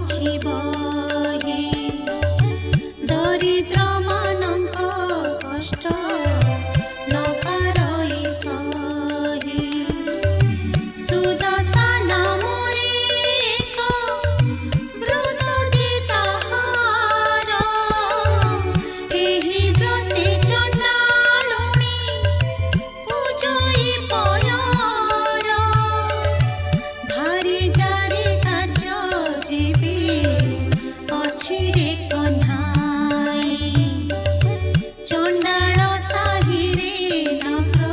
ଅଛି ବହି ଦରିଦ୍ର ମାନଙ୍କ କଷ୍ଟ ନ ପାରଇ ସହି ସୁଦଶା ନାମରେ ଏକ ବ୍ରତ ଯେ ତାହାର ଏହି ବ୍ରତେ ଚଣ୍ଡାଳୁଣୀ ପୂଜଇ ପୟର ଭାରି ଜାରି କାର୍ଯ୍ୟ ଯିବି ଅଛି ରେ କହ୍ନାଇ ଚଣ୍ଡାଳ ସାହିରେ ନଗ୍ର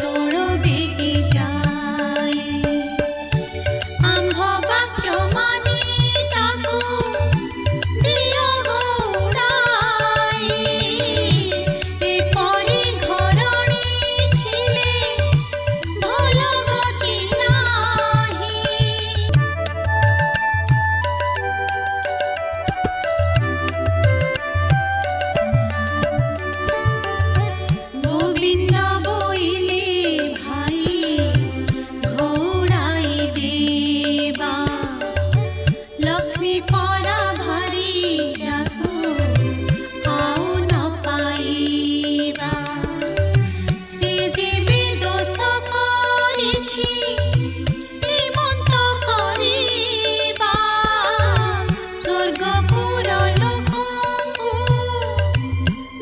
ତୋଳ ବେଗି ଯାଏ ଆମ୍ଭ ବାକ୍ୟ ମାନି ତାକୁ ଦିଅ ଘୋଡ଼ାଇ ଏପରି ଘରଣୀ ଥିଲେ ଭଲ ଗତି ନାହିଁ ଗୋବିନ୍ଦ ବୋଇଲେ ଭାଇ ଘୋଡ଼ାଇ ଦେବା ଲକ୍ଷ୍ମୀ ପରା ଭାରି ଯାକୁ ଆଉ ନ ପାଇବା ସେ ଯେବେ ଦୋଷ କରିଛି ଏମନ୍ତ କରିବା ସ୍ୱର୍ଗପୁର ଲୋକଙ୍କୁ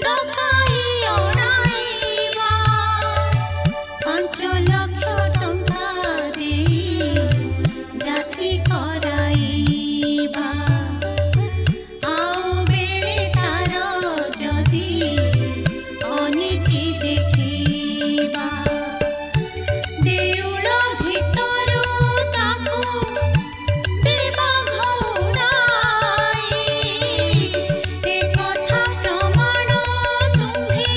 ଡକାଇ ଅଣାଇବା 5,00,000 ଟଙ୍କା ଦେଇ ଜାତି କରାଇବା ଆଉ ବେଳେ ତାର ଯଦି ଅନୀତି ଦେଖିବା ଦେଉଳ ଭିତରୁ ତାକୁ ଦେବା ଘୋଡ଼ାଇ ଏ କଥା ପ୍ରମାଣ ତୁମ୍ଭେ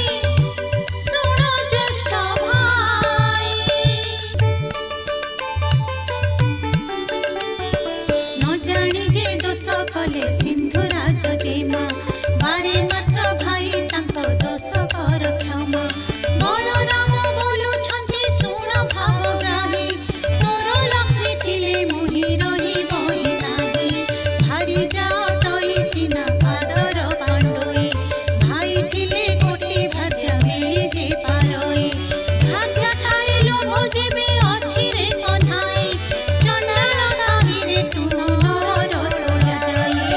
ଶୁଣ ଜ୍ୟେଷ୍ଠ ଭାଇ ନ ଜାଣି ଯେ ଦୋଷ କଲେ ସିନ୍ଧୁରାଜ ଯେମା ବାରେ ମାତ୍ର ଭାଇ ତାଙ୍କ ଦୋଷ କର କ୍ଷମା ବଳରାମ ବୋଲୁଛନ୍ତି ଶୁଣ ଭାବଗ୍ରାହୀ ତୋର ଲକ୍ଷ୍ମୀ ଥିଲେ ମୋହି ରହିବହି ନାହିଁ ଭାରି ଯାଅଟଇ ସିନା ପାଦର ପାଣ୍ଡୋଇ ଭାଇ ଥିଲେ କୋଟି ଭାର୍ଯ୍ୟା ମିଳି ଯେ ପାରଇ ଭାର୍ଯ୍ୟା ଠାରେ ଲୋଭ ଯେବେ ଅଛି ରେ କହ୍ନାଇ ଚଣ୍ଡାଳ ସାହିରେ ତୁମର ତୋଳ ଯାଇ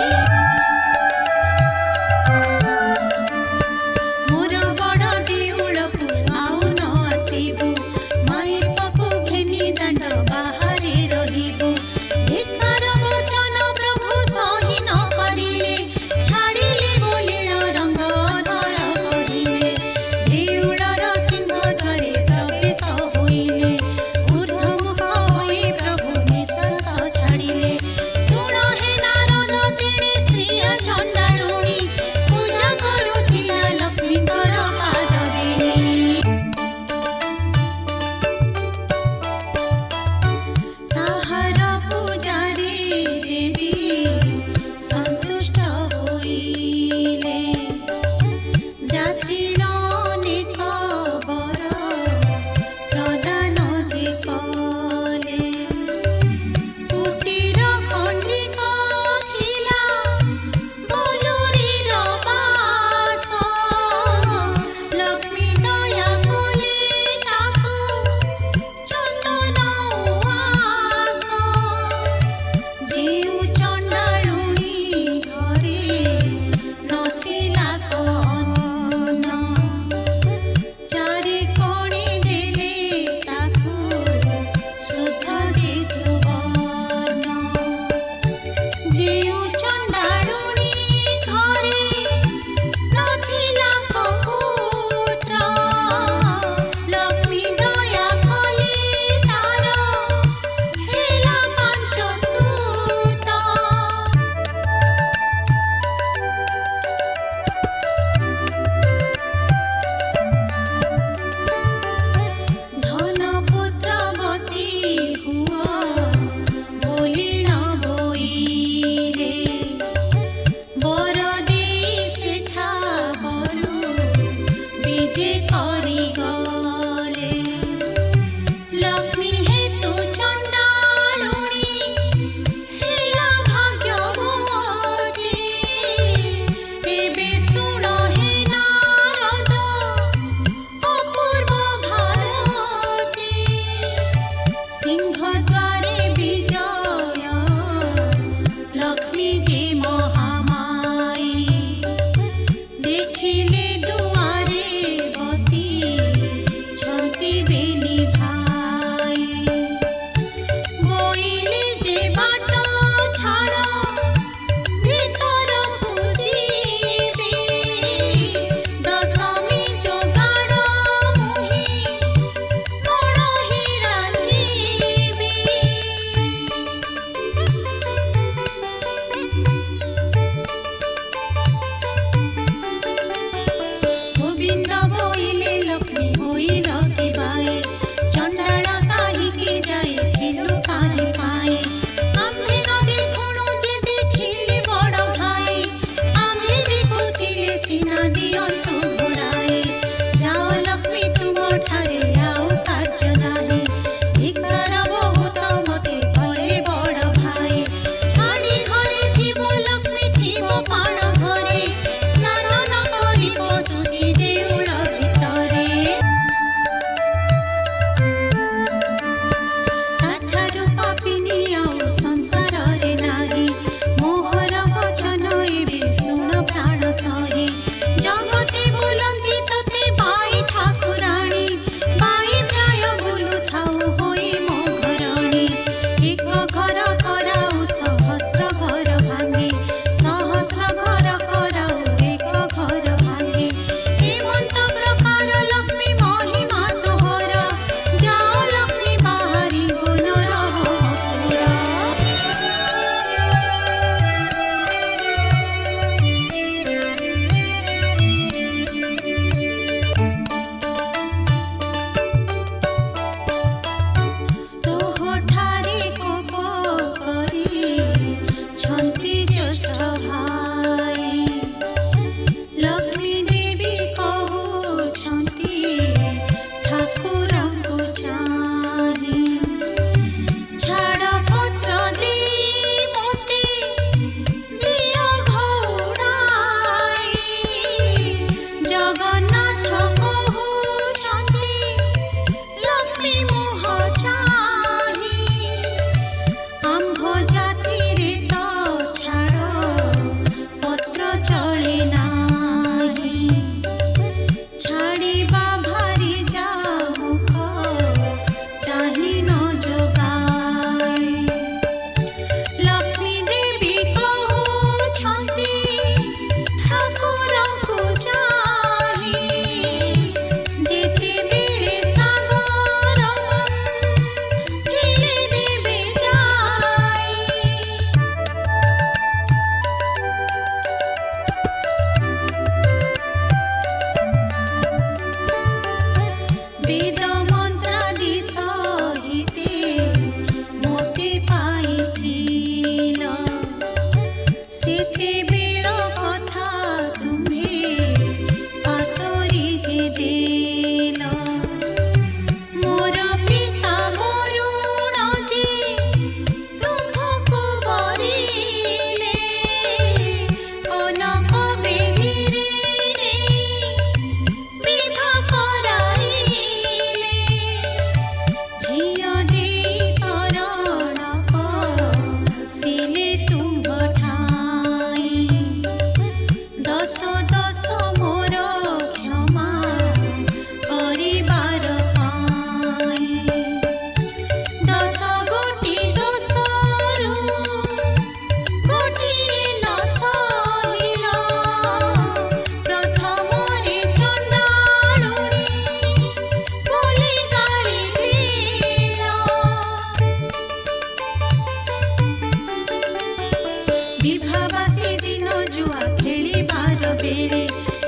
ବିଭାବାସୀ ଦିନ ଜୁଆ ଖେଳିବାର ବେଳେ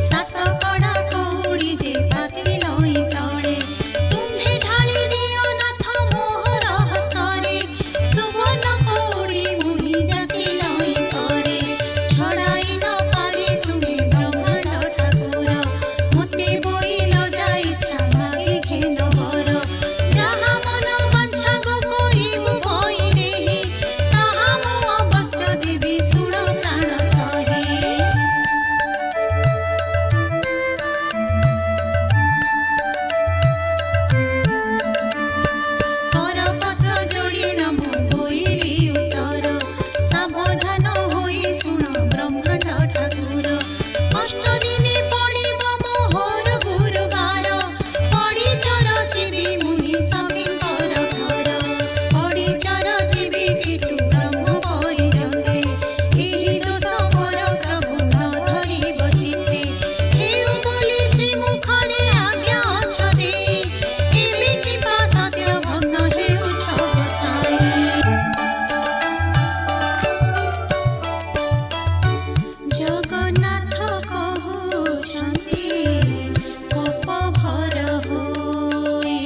ସାତ କଡ଼ା କଉଡ଼ି ଯେ ପାତି ନଈ ତଳେ ତୁମ୍ଭେ ଢାଳି ଦିଅ ନାଥ ମୋହର ହସ୍ତରେ ସୁବର୍ଣ୍ଣ କଉଡ଼ି ମୁହିଁ ଜାତି ନଈ ପରେ ଛଡ଼ାଇ ନ ପାରେ ତୁମେ ବ୍ରହ୍ମାଣ୍ଡ ଠାକୁର ମୋତେ ବୋଇଲ ଯାଇ ଇଚ୍ଛା ମାଗି ଘେନ ବର ଯାହା ମନ ବାଞ୍ଛା ଗୋ କରିବୁ ବଇ ଦେହି ତାହା ମୁଁ ଅବଶ୍ୟ ଦେବି ଶୁଣ ପ୍ରାଣ ସହି କରପତ୍ର ଯୋଡ଼ିଣ ମୁଁ ବୋଇଲି ଉତ୍ତର ସାବଧାନ ହୋଇ ଶୁଣ ବ୍ରହ୍ମାଣ୍ଡ ଠାକୁର ଅଷ୍ଟଦିନେ ପଡ଼ିବ ମୋହର ଗୁରୁବାର ପଡ଼ିଚର ଯିବି ମୁହିଁ ସଭିଙ୍କର ଘର ପଡ଼ିଚର ଯିବି କିଟୁ ବ୍ରହ୍ମ କହିଛନ୍ତି ଏହି ଦୋଷ ମୋର ପ୍ରଭୁ ନ ଧରିବ ଚିତ୍ତେ ହେଉ ବୋଲି ଶ୍ରୀମୁଖରେ ଆଜ୍ଞା ଅଛ ଦେଇ ଏମିତି ବା ସତ୍ୟ ଭଗ୍ନ ହେଉଛ ଗୋସାଇଁ ଜଗନ୍ନାଥ କହୁଛନ୍ତି କୋପ ଭର ହୋଇ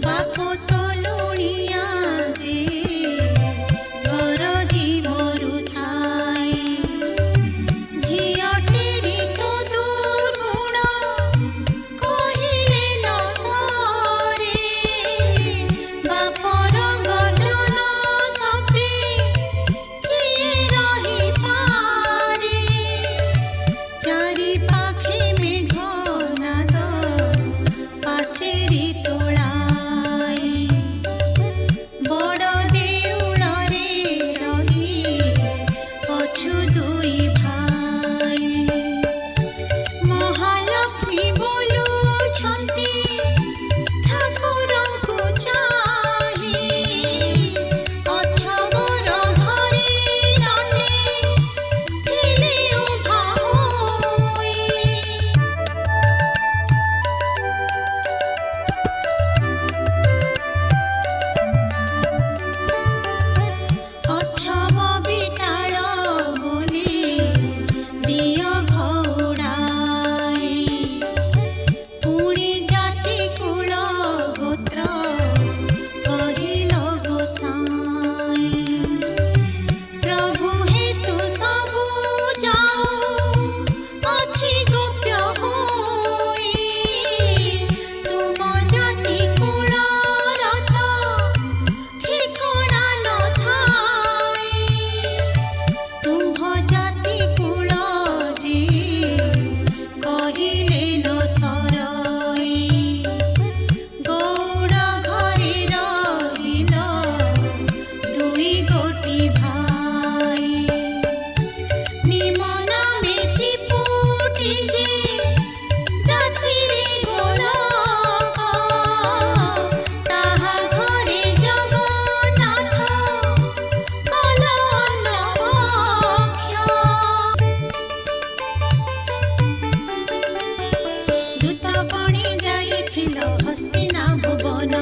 ବାପ ତୋଲୁଣିଆ ଯେ ଗରଜି ମରୁଥାଏ ଝିଅଟିରି ତ ଦୁର୍ଗୁଣ କହିଲେ ନ ସରେ ବାପର ଗର୍ଜନ ଶବ୍ଦେ କିଏ ରହିପାରେ ଚାରି ପାଖେ ମେଘନାଦ ପାଚେରି ତୋଳାଇ ବଡ଼ ଦେଉଳରେ ରହି ପଛୁ ଦୁଇ ଭାଇ ମହାଲକ୍ଷ୍ମୀ ବୋଲୁଛନ୍ତି ଠାକୁରଙ୍କୁ ଚାହିଁ ଅଛବର ଘରେ ଦଣ୍ଡେ ଥିଲେ ଉଭା ହୋଇ ଅଛବ ବିଟାଳ ବୋଲି ଦିଅ ଘଉଡ଼ାଇ ପୁଣି ଜାତି କୁଳ ଗୋତ୍ର କହିଲ ଗୋସାଇଁ ପ୍ରଭୁ ହେତୁ ସବୁ ଯାଉ ଅଛି ଗୋପ୍ୟ ହୋଇ ତୁମ ଜାତି କୁଳର ତ ଠିକଣା ନଥାଏ ତୁମ୍ଭ ଜାତି କୁଳ ଯେ କହିଲେ ନ ସରଇ ଗୌଡ଼ ଘରେ ରହିଲ ଦୁଇ ଗୋଟି ଭାଇ ନିମନା ମିଶି ପୁଟି ଯେ ଜାତିରେ ଗୋଲକ ତାହା ଘରେ ଜଗନ୍ନାଥ କଲ ଅନ୍ନଭକ୍ଷ ଦୂତପଣି ଯାଇଥିଲ ହସ୍ତିନା ଭୁବନ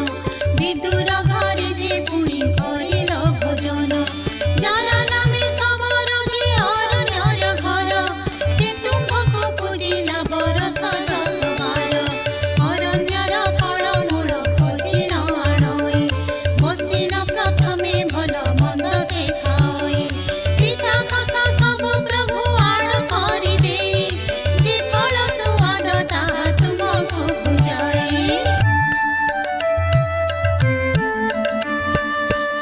ବିଦୁର ଘରେ ଯେ ପୁଣି କରିଲ ଭୋଜନ ଯାର ନାମେ ସବର ଯେ ଅରଣ୍ୟର ଘର ସେ ତୁମ୍ଭକୁ ପୂଜିଲା ବରଷ 10 ବାର ଅରଣ୍ୟର ଫଳମୂଳ ଖୋଜିଣ ଆଣଇ ବସିଣ ପ୍ରଥମେ ଭଲ ମନ୍ଦ ସେ ଖାଇ ପିତା କଷା ସବୁ ପ୍ରଭୁ ଆଡ଼ କରିଦେଇ ଯେ ଫଳ ସୁଆଦ ତାହା ତୁମକୁ ବୁଝାଇ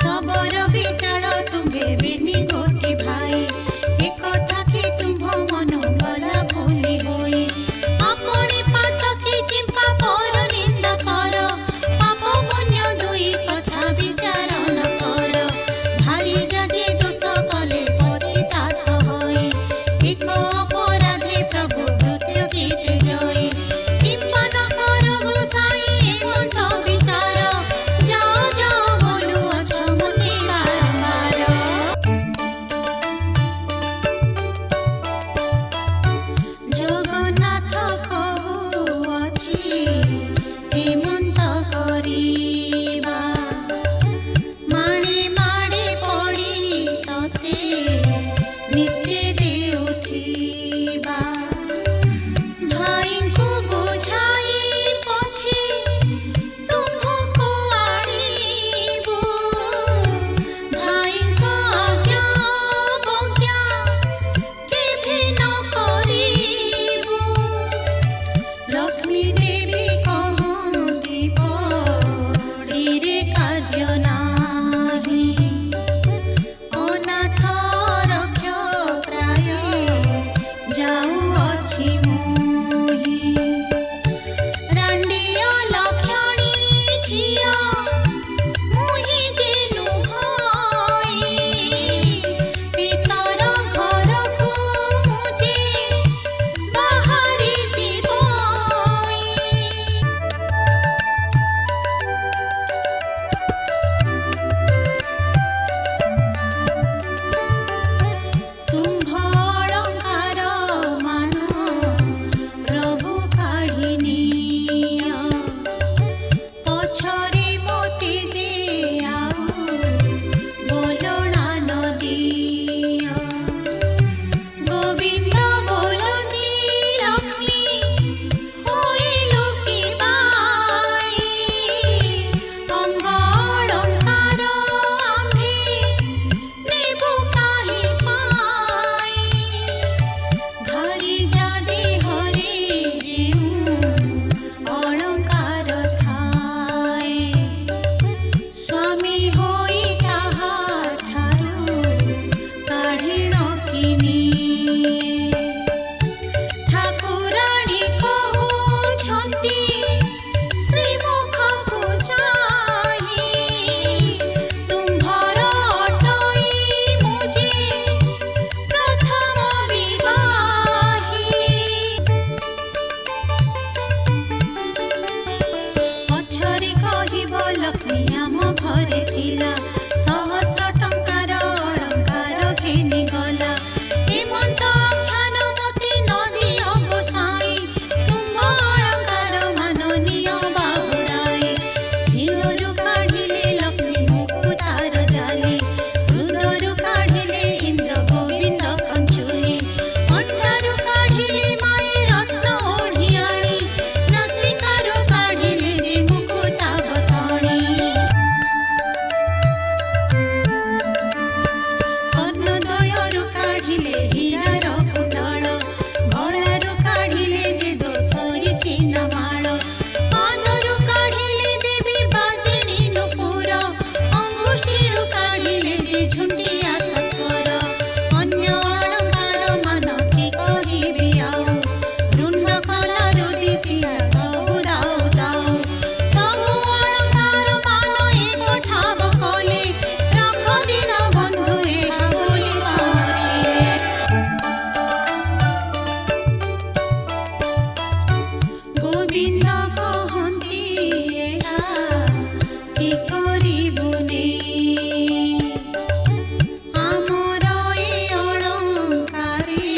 ସବର ବିଟାଳ ତୁମ୍ଭେ ବେନି ଗୋଟି ଭାଇ ଏକଥା କି ତୁମ୍ଭ ମନ ଗଲା ଭୁଲି ହୋଇ ଆପଣି ପାତ କି କିମ୍ପା ପର ନିନ୍ଦା କର ପାପ ପୁଣ୍ୟ ଦୁଇ କଥା ବିଚାର ନ କର ଭାରି ଯାଜେ ଦୋଷ କଲେ ପତିତା ସହଇ ଏକ ଅପରାଧେ ପ୍ରଭୁ ଦ୍ୱିତୀୟ ଗୀତେ ଜୟ କିମ୍ପା ନ କର ଗୋସାଇଁ ଏମନ୍ତ ବିଚାର ଯାଅ ଯାଅ ବୋଲୁଅଛ ମୋତେ ବାରମ୍ବାର ଘେନି ଗଲା ହେମନ୍ତ ଜ୍ଞାନମତି ନଦୀ ଅଗସାଇ ତୁମ୍ଭ ଅଳଙ୍କାର ମାନନୀୟ ବାହୁଡ଼ାଇ ଶିରରୁ କାଢ଼ିଲେ ଲକ୍ଷ୍ମୀ ମୁକୁତାର ଜାଲି ହୃଦରୁ କାଢ଼ିଲେ ଇନ୍ଦ୍ର ଗୋବିନ୍ଦ କଞ୍ଚୁଲି ଅଣ୍ଟାରୁ କାଢ଼ିଲେ ମାଏ ରତ୍ନ ଓଢ଼ିଆଣି ନାସିକାରୁ କାଢ଼ିଲେ ଯେ ମୁକୁତା ବସାଣି କର୍ଣ୍ଣଦ୍ୱୟରୁ କାଢ଼ିଲେ ହୀରାର କୁଣ୍ଡଳ ଗଳାରୁ କାଢ଼ିଲେ ଯେ ଦୋଷରି ଚିହ୍ନମାଳ ପାଦରୁ କାଢ଼ିଲେ ଦେବୀ ବାଜିନୀ ନୂପୁର ଅଙ୍ଗୁଷ୍ଠିରୁ କାଢ଼ିଲେ ଯେ ଝୁଣ୍ଟିଆ ସତ୍ୱର ଅନ୍ୟ ଅଳଙ୍କାର ମାନ କି କହିବି ଆଉ ରୁଣ୍ଡ କଲାରୁ ଦିଶିଲା ସବୁ ଦାଉ ଦାଉ ସବୁ ଅଳଙ୍କାର ମାନ ଏକ ଠାବ କଲେ ରଖ ଦିନ ବନ୍ଧୁ ଏହା ବୋଲି ସମରିଲେ ଗୋବିନ୍ଦ କହନ୍ତି ଏହା କି କରିବୁ ନେଇ ଆମର ଏ ଅଳଙ୍କାରେ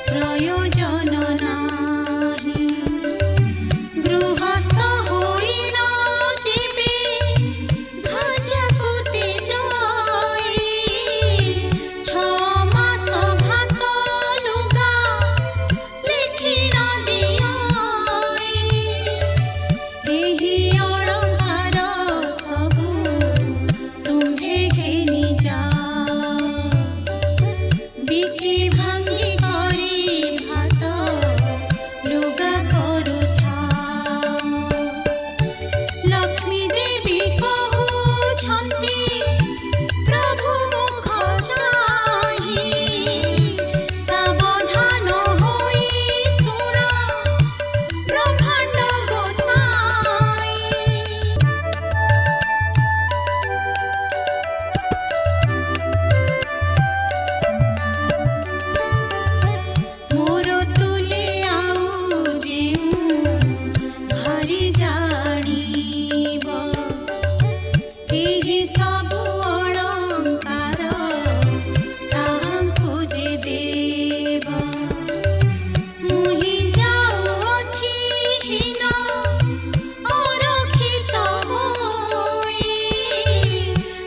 ପ୍ରୟୋଜନ ନାହିଁ ଗୃହସ୍ଥ ହୋଇ ନ ଯିବେ ଧ୍ୱଜାକୁ ତେଜଇ 6 ମାସ ଭାତ ଲୁଗା ଲେଖିଣ ଦିଅଇ ଏହି ଅଳଙ୍କାର ସବୁ ତୁମ୍ଭେ ଘେନି ଯାଅ ବିକି ଭାଙ୍ଗି କରି ଭାତ ଲୁଗା କରୁଥାଅ ଲକ୍ଷ୍ମୀ ଦେବୀ କହୁଛନ୍ତି ପ୍ରଭୁ ମୁଖ ଚାହିଁ ସାବଧାନ ହୋଇ ଶୁଣ ବ୍ରହ୍ମାଣ୍ଡ ଗୋସାଇଁ ମୋର ତୁଲେ ଆଉ ଯେଉଁ ଭାରି ଜାଣିବ ଏହି ସବୁ ଅଳଙ୍କାର ତାହାଙ୍କୁ ଯେ ଦେବ ମୁହିଁ ଯାଉଅଛି ହୀନ ଅରକ୍ଷିତ ହୋଇ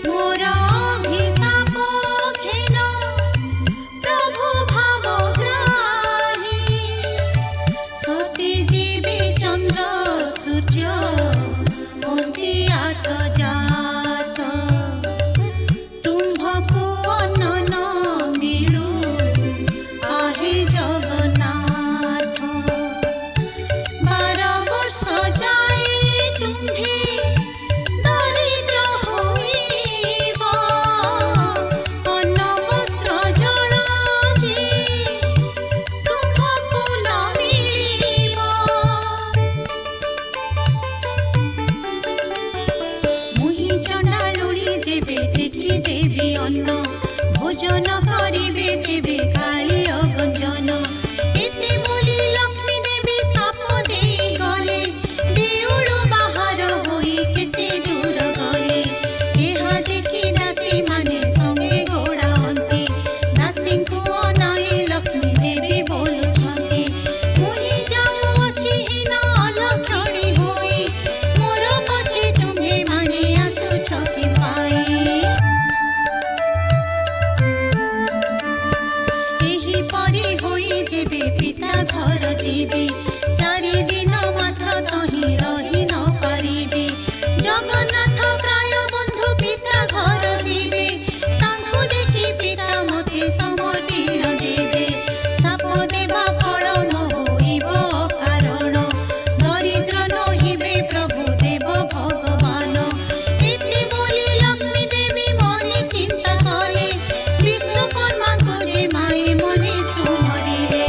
ମୋର ଅଭିଶାପ ଘେନ ପ୍ରଭୁ ଭାବଗ୍ରାହୀ ସତେ ଯିବେ ଚନ୍ଦ୍ର ସୂର୍ଯ୍ୟ ଅନ୍ତିଆତ ଜାତ ତୁମ୍ଭକୁ ଅନ୍ନ ନ ମିଳୁ आहे ଜଗନ୍ନାଥ 12 ବର୍ଷ ଯାଏ ତୁମ୍ଭେ ଦରିଦ୍ର ହୋଇବ ଅନ୍ନ ବସ୍ତ୍ର ଜଳ ଯେ ତୁମ୍ଭକୁ ନ ମିଳିବ ମୁହିଁ ଚଣ୍ଡାଳୁଣି ଯେବେ ଦେଖି ଦେବି ଅନ୍ନ ଭୋଜନ କରିବେ ତେବେ କାଳିୟ ଗଞ୍ଜନ ଏତେ ବୋଲି ଲକ୍ଷ୍ମୀ ଦେବୀ ସାପ ଦେଇ ଗଲେ ଦେଉଳ ବାହାର ହୋଇ କେତେ ଦୂର ଗଲେ ଏହା ଦେଖି ଦାସୀମାନେ ସଙ୍ଗେ ଗୋଡ଼ାନ୍ତି ଦାସୀଙ୍କୁ ଅନାଇ ଲକ୍ଷ୍ମୀ ଦେବୀ ବୋଲୁଛନ୍ତି ମୁହିଁ ଯାଉଅଛି ହୀନ ଅଲକ୍ଷଣୀ ହୋଇ ମୋର ପଛେ ତୁମ୍ଭେ ମାନେ ଆସୁଛ କି ପାଇ ଏହିପରି ହୋଇ ଯେବେ ପିତା ଘର ଯିବି 4 ଦିନ ମାତ୍ର ତହିଁ ରହି ନ ପାରିବି ଜଗନ୍ନାଥ ପ୍ରାୟ ବନ୍ଧୁ ପିତା ଘର ଯିବେ ତାଙ୍କୁ ଦେଖି ପିତା ମୋତେ ସମର୍ପଣ ଦେବେ ସାପ ଦେବା ଫଳ ନ ହୋଇବ କାରଣ ଦରିଦ୍ର ନହିବେ ପ୍ରଭୁ ଦେବ ଭଗବାନ ଏତେ ବୋଲି ଲକ୍ଷ୍ମୀ ଦେବୀ ମନେ ଚିନ୍ତା କଲେ ବିଶ୍ୱକର୍ମାଙ୍କୁ ଯେ ମାଏ ମନେ ସୁମରିଲେ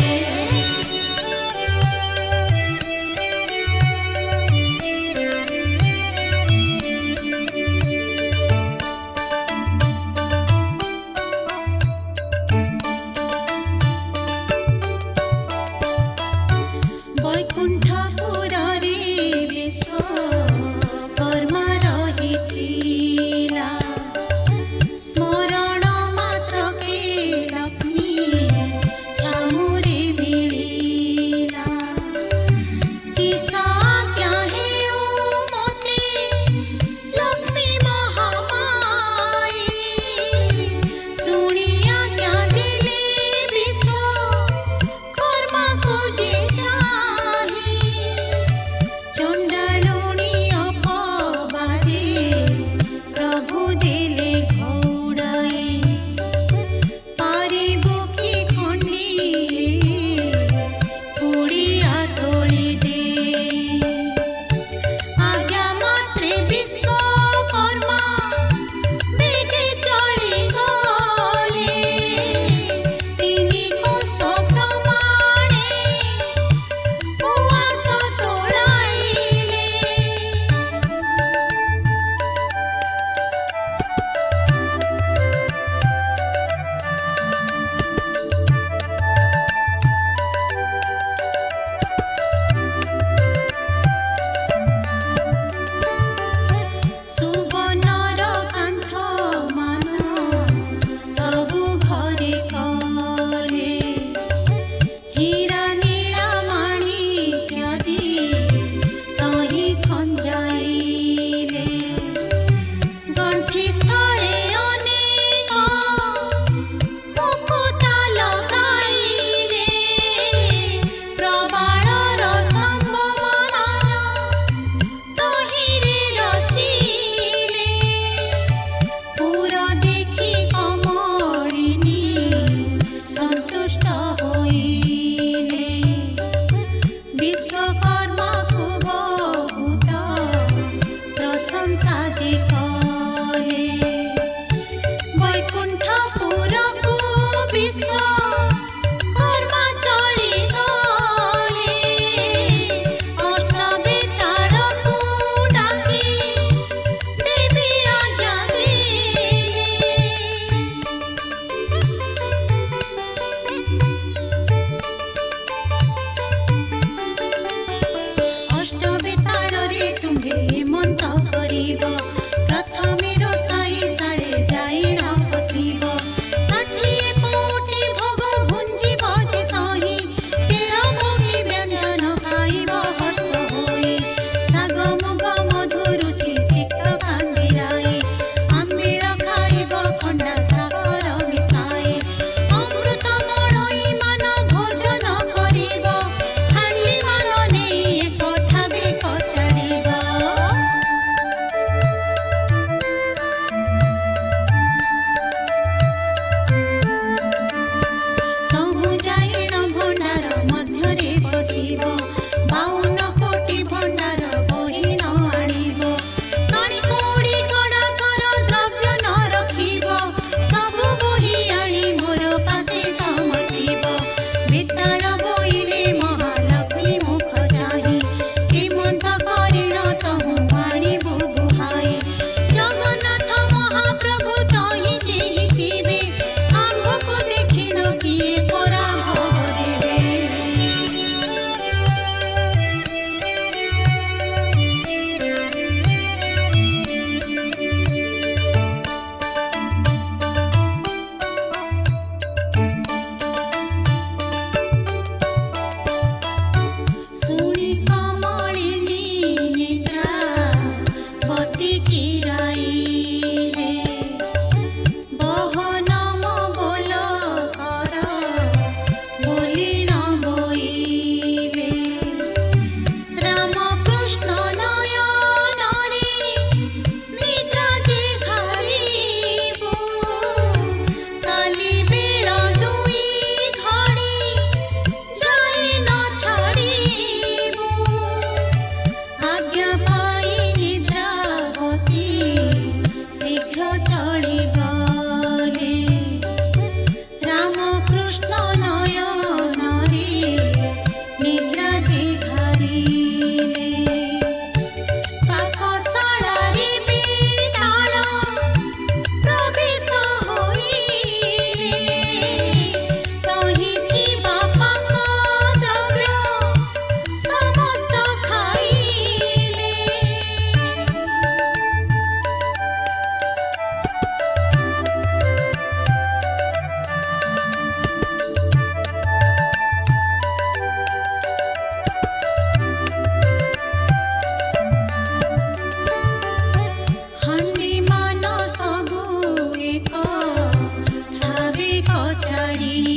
ସମାଧି କଲେ ହୀରା ନୀଳା ମାଣିକ୍ୟାଦି ତହିଁ ଖଞ୍ଜାଇଲେ ଗଣ୍ଠି ସ୍ଥଳେ ଅନେକ ମୁକୁତା ଲଗାଇଲେ ପ୍ରବାଳର ସ୍ତମ୍ଭମାନ ତହିଁରେ ରଚିଲେ ପୁର ଦେଖି କମଳିନୀ ସନ୍ତୁଷ୍ଟ ହୋଇଲେ ବିଶ୍ୱକର୍ମାକୁ ବହୁତ ପ୍ରଶଂସା ଯେ କଲେ ବୈକୁଣ୍ଠପୁରକୁ ବିଶ୍ୱକର୍ମା ଚଳିଗଲେ ଅଷ୍ଟବେତାଳକୁ ଡାକି ଦେବୀ ଆଜ୍ଞା ଅଷ୍ଟବେତାଳରେ ତୁମ୍ଭେ ହେମନ୍ତ କରିବ ପ୍ରଥମେ ରୋଷାଇ ଶାଳେ ଯାଇଣ ପଶିବ 60 ପଉଟି ଭୋଗ ଭୁଞ୍ଜିବ ଯେ ତହିଁ 13 ପଉଟି ବ୍ୟଞ୍ଜନ ଖାଇବ ହର୍ଷ ହୋଇ ଶାଗ ମୁଗ ମଧୁ ରୁଚି ତିକ୍ତ କାଞ୍ଜିରାଇ ଆମ୍ବିଳ ଖାଇବ ଖଣ୍ଡା ସାଗର ମିଶାଇ ଅମୃତ ମଡ଼ଇ ମାନ ଭୋଜନ କରିବ ହାଣ୍ଡି ମାନ ନେଇ ଏକ ଠାବେ କଚାଡ଼ିବ ତହୁଁ ଯାଇଣ ଭଣ୍ଡାର ମଧ୍ୟରେ ବସିବ 52 କୋଟି ଭଣ୍ଡାର ବହିନ ଆଣିବ ପାଣି କଉଡ଼ି କଡ଼ାକର ଦ୍ରବ୍ୟ ନ ରଖିବ ସବୁ ବହି ଆଣି ମୋର ପାଶେ ସମର୍ପିବ ବେତାଳ ବୋଇଲେ ମହାଲକ୍ଷ୍ମୀ ମୁଖ ଚାହିଁ ହେମନ୍ତ କରିଣ ତହୁଁ ଆଣିବୁ ବୁହାଇ ଜଗନ୍ନାଥ ମହାପ୍ରଭୁ ତହିଁ ଚେହିଥିବେ ଆମ୍ଭକୁ ଦେଖିଣ କିଏ ପରା ଭୋଗ ଦେବେ ଶୁଣି କମଳିନୀ ନିଦ୍ରା ବତି କିରାଇଲେ ବହ ନମ ବୋଲ କର ବୋଲିଣ ବୋଇଲେ ରାମକୃଷ୍ଣ ନୟନରେ ନିଦ୍ରା ଯେ ଘାରିବୁ କାଲି ବେଳ 2 ଘଡ଼ି ଯାଇ ନ ଛାଡ଼ିବୁ ଆଜ୍ଞା ପାଇ ନିଦ୍ରାବତୀ ଶୀଘ୍ର ଚଳିଗଲେ ରାମକୃଷ୍ଣ ନୟନରେ ନିଦ୍ରା ଯେ ଘାରିଲେ ପାକଶାଳାରେ ବେତାଳ ପ୍ରବେଶ ହୋଇଲେ ତହିଁ ଥିବା ପାକ ଦ୍ରବ୍ୟ ସମସ୍ତ ଖାଇଲେ ହାଣ୍ଡି ମାନ ସବୁ ଏକ ଠାବେ କଚାଡ଼ି